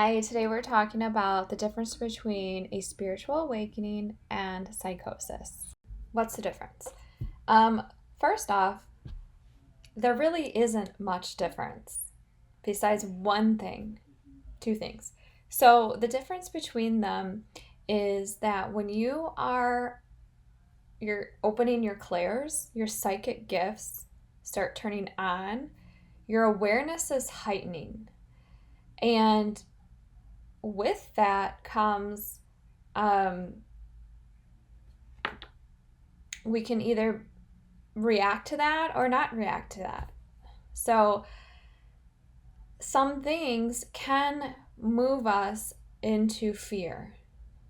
Hi, today we're talking about the difference between a spiritual awakening and psychosis. What's the difference? Um, First off, there really isn't much difference besides one thing, two things. So, the difference between them is that when you're opening your clairs, your psychic gifts start turning on, your awareness is heightening. And with that comes um, we can either react to that or not react to that. So some things can move us into fear.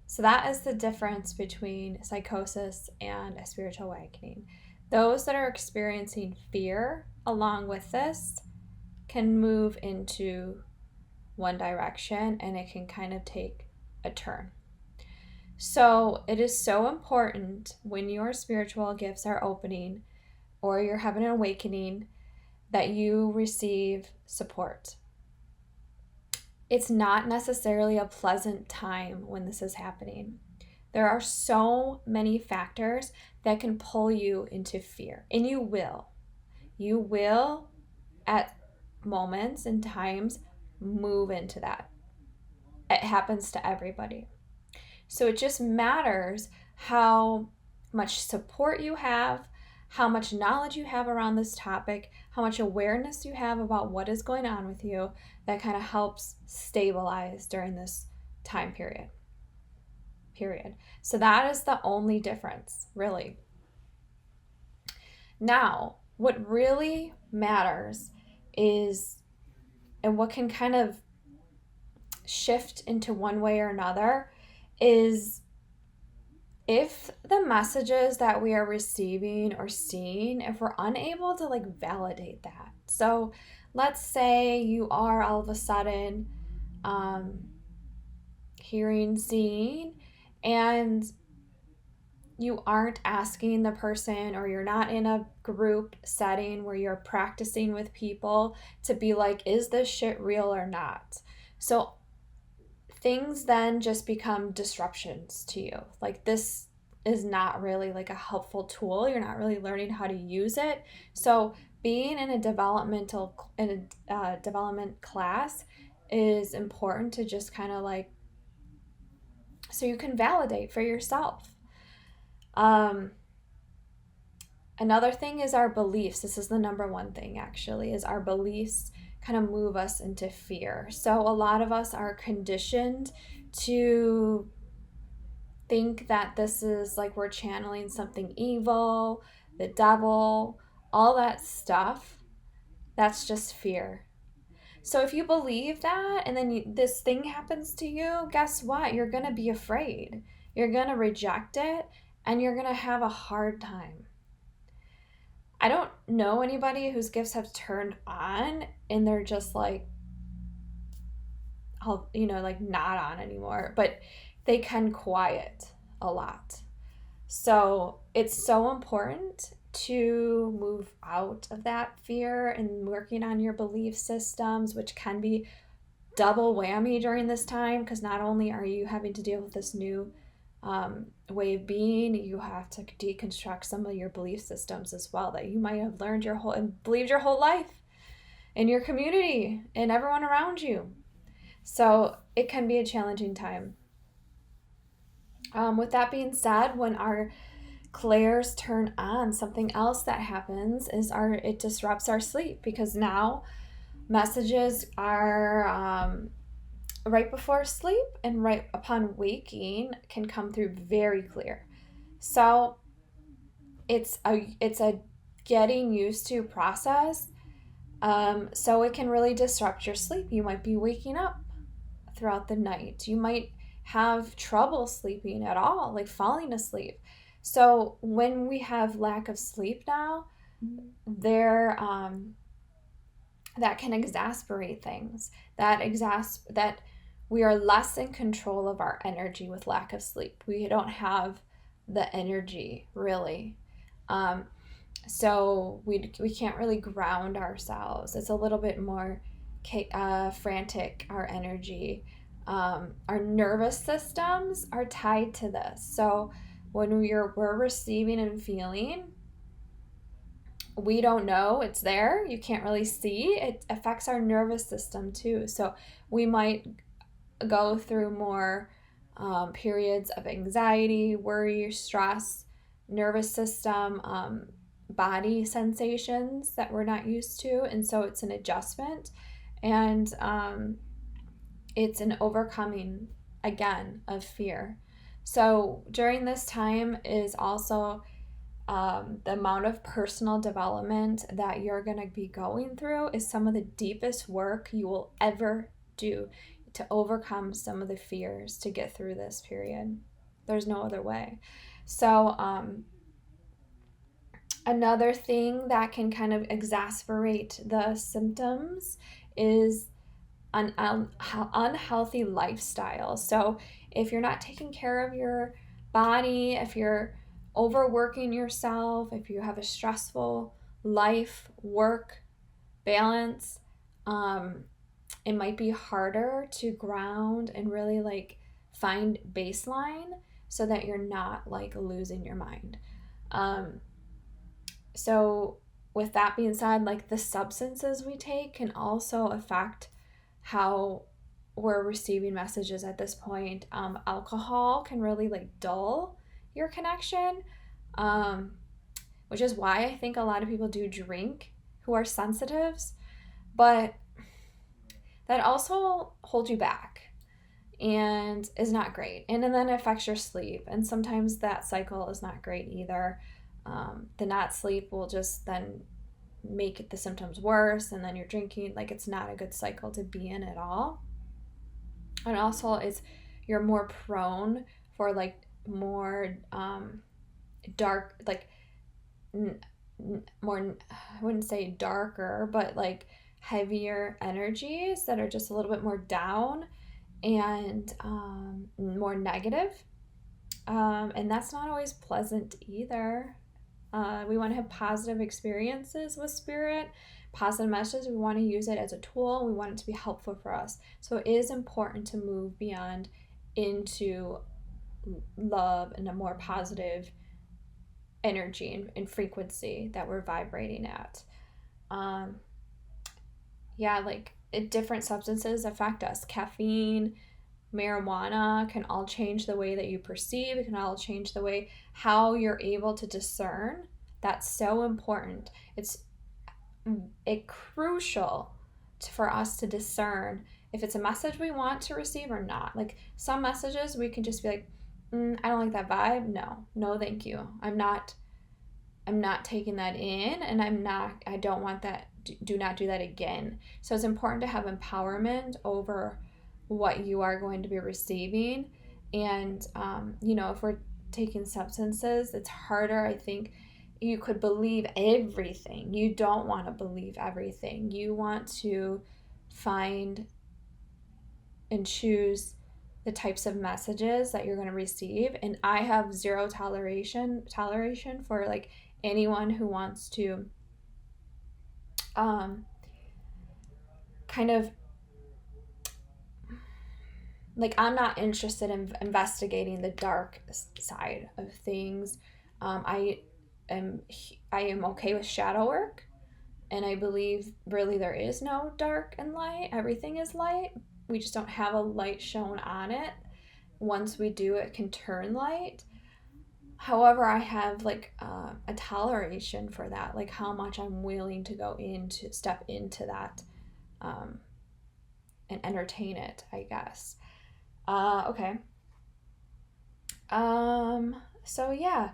So that is the difference between psychosis and a spiritual awakening. Those that are experiencing fear along with this can move into one direction and it can kind of take a turn. So it is so important when your spiritual gifts are opening or you're having an awakening that you receive support. It's not necessarily a pleasant time when this is happening. There are so many factors that can pull you into fear, and you will. You will, at moments and times, move into that. It happens to everybody. So it just matters how much support you have, how much knowledge you have around this topic, how much awareness you have about what is going on with you that kind of helps stabilize during this time period. So that is the only difference, really. Now, what really matters is, and what can kind of shift into one way or another, is if the messages that we are receiving or seeing, if we're unable to validate that. So let's say you are all of a sudden hearing, seeing, and you aren't asking the person, or you're not in a group setting where you're practicing with people to be like, is this shit real or not? So things then just become disruptions to you. Like, this is not really like a helpful tool. You're not really learning how to use it. So being in a development class is important to just kind of so you can validate for yourself. Another thing is our beliefs. This is the number one thing, actually, is our beliefs kind of move us into fear. So a lot of us are conditioned to think that this is like we're channeling something evil, the devil, all that stuff. That's just fear. So if you believe that and then this thing happens to you, guess what? You're going to be afraid. You're going to reject it and you're going to have a hard time. I don't know anybody whose gifts have turned on and they're just not on anymore, but they can quiet a lot. So it's so important to move out of that fear and working on your belief systems, which can be double whammy during this time, because not only are you having to deal with this new way of being, you have to deconstruct some of your belief systems as well that you might have learned and believed your whole life in your community and everyone around you. So it can be a challenging time. With that being said, when our clairs turn on, something else that happens is it disrupts our sleep, because now messages are right before sleep and right upon waking can come through very clear. So it's a getting used to process. So it can really disrupt your sleep. You might be waking up throughout the night. You might have trouble sleeping at all, like falling asleep. So when we have lack of sleep now, that can exasperate things. That we are less in control of our energy with lack of sleep. We don't have the energy, really. So we can't really ground ourselves. It's a little bit more frantic, our energy. Our nervous systems are tied to this. So when we're receiving and feeling, we don't know it's there. You can't really see. It affects our nervous system too. So we might go through more periods of anxiety, worry, stress, nervous system, body sensations that we're not used to. And so it's an adjustment. And it's an overcoming, again, of fear. So during this time is also the amount of personal development that you're going to be going through is some of the deepest work you will ever do to overcome some of the fears to get through this period. There's no other way. So, another thing that can kind of exacerbate the symptoms is an unhealthy lifestyle. So, if you're not taking care of your body, if you're overworking yourself, if you have a stressful life, work balance, it might be harder to ground and really like find baseline so that you're not like losing your mind. So with that being said, like the substances we take can also affect how we're receiving messages at this point. Alcohol can really like dull your connection, which is why I think a lot of people do drink who are sensitives, but that also holds you back and is not great. And then it affects your sleep. And sometimes that cycle is not great either. The not sleep will just then make the symptoms worse, and then you're drinking. Like, it's not a good cycle to be in at all. And also it's you're more prone for like more dark, like more, I wouldn't say darker, but like heavier energies that are just a little bit more down and more negative. And that's not always pleasant either. We want to have positive experiences with spirit, positive messages. We want to use it as a tool. We want it to be helpful for us. So it is important to move beyond into love and a more positive energy and frequency that we're vibrating at. Yeah, like different substances affect us. Caffeine, marijuana can all change the way that you perceive. It can all change the way how you're able to discern. That's so important. It's crucial for us to discern if it's a message we want to receive or not. Like some messages we can just be like, I don't like that vibe. No, thank you. I'm not taking that in, and I don't want that. Do not do that again. So it's important to have empowerment over what you are going to be receiving. And, if we're taking substances, it's harder. I think you could believe everything. You don't want to believe everything. You want to find and choose the types of messages that you're going to receive. And I have zero toleration for like anyone who wants to kind of like, I'm not interested in investigating the dark side of things. I am okay with shadow work, and I believe really there is no dark and light. Everything is light. We just don't have a light shown on it. Once we do, it can turn light. However, I have like a toleration for that, like how much I'm willing to step into that and entertain it, I guess. Okay. So yeah,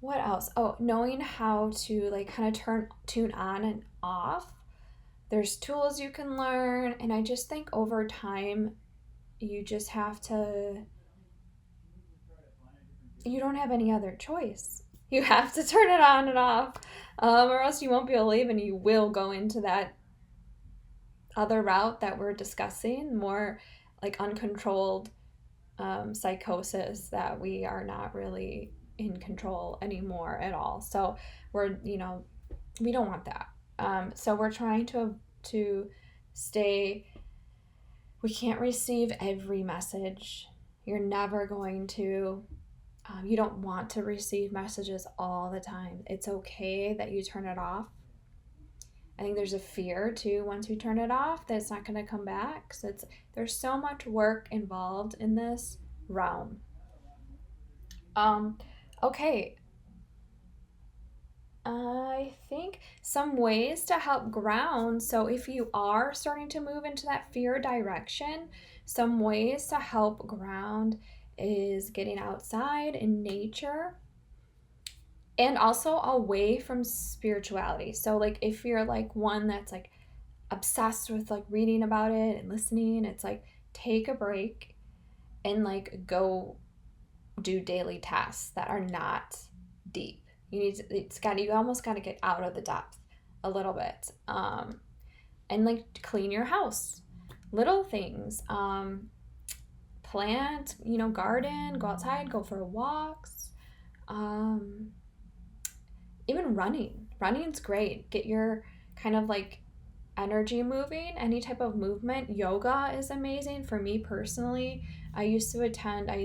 what else? Oh, knowing how to like kind of tune on and off. There's tools you can learn, and I just think over time you just have to, you don't have any other choice. You have to turn it on and off, or else you won't be able to leave, and you will go into that other route that we're discussing, more like uncontrolled psychosis that we are not really in control anymore at all. So we don't want that. So we're trying to We can't receive every message. You're never going to, you don't want to receive messages all the time. It's okay that you turn it off. I think there's a fear too, once you turn it off, that it's not going to come back. So there's so much work involved in this realm. Okay. I think some ways to help ground. So if you are starting to move into that fear direction, some ways to help ground is getting outside in nature and also away from spirituality. So like if you're like one that's like obsessed with like reading about it and listening, it's like take a break and like go do daily tasks that are not deep. You almost got to get out of the depth a little bit, and like clean your house, little things, plant, garden, go outside, go for walks, even running's great. Get your kind of like energy moving. Any type of movement. Yoga is amazing for me personally. I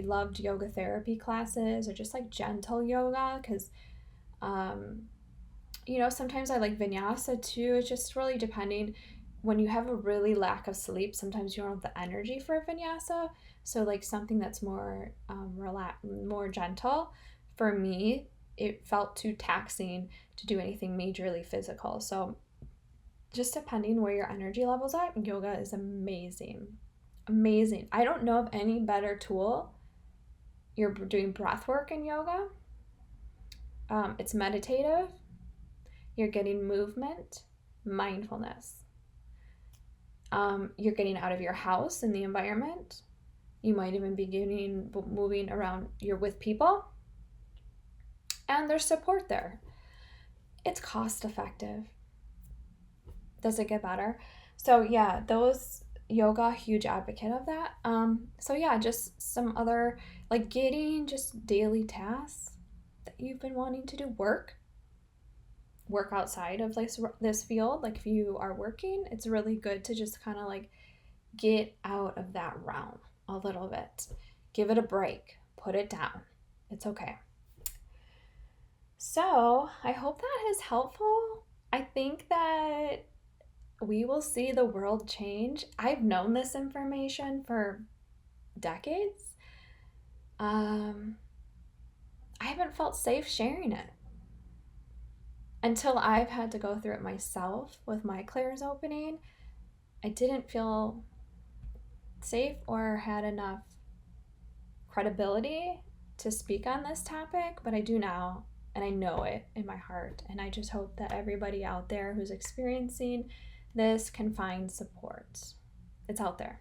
loved yoga therapy classes or just like gentle yoga because sometimes I like vinyasa too. It's just really depending. When you have a really lack of sleep, sometimes you don't have the energy for vinyasa. So like something that's more more gentle. For me, it felt too taxing to do anything majorly physical. So just depending where your energy level's at, yoga is amazing. Amazing. I don't know of any better tool. You're doing breath work in yoga. It's meditative. You're getting movement, mindfulness. You're getting out of your house and the environment. You might even be moving around. You're with people. And there's support there. It's cost effective. Does it get better? So yeah, those yoga, huge advocate of that. So yeah, just some other like getting just daily tasks that you've been wanting to do. Work outside of this field. Like if you are working, it's really good to just kind of like get out of that realm a little bit. Give it a break. Put it down. It's okay. So I hope that is helpful. I think that we will see the world change. I've known this information for decades. I haven't felt safe sharing it until I've had to go through it myself with my clairs opening. I didn't feel safe or had enough credibility to speak on this topic, but I do now, and I know it in my heart. And I just hope that everybody out there who's experiencing this can find support. It's out there.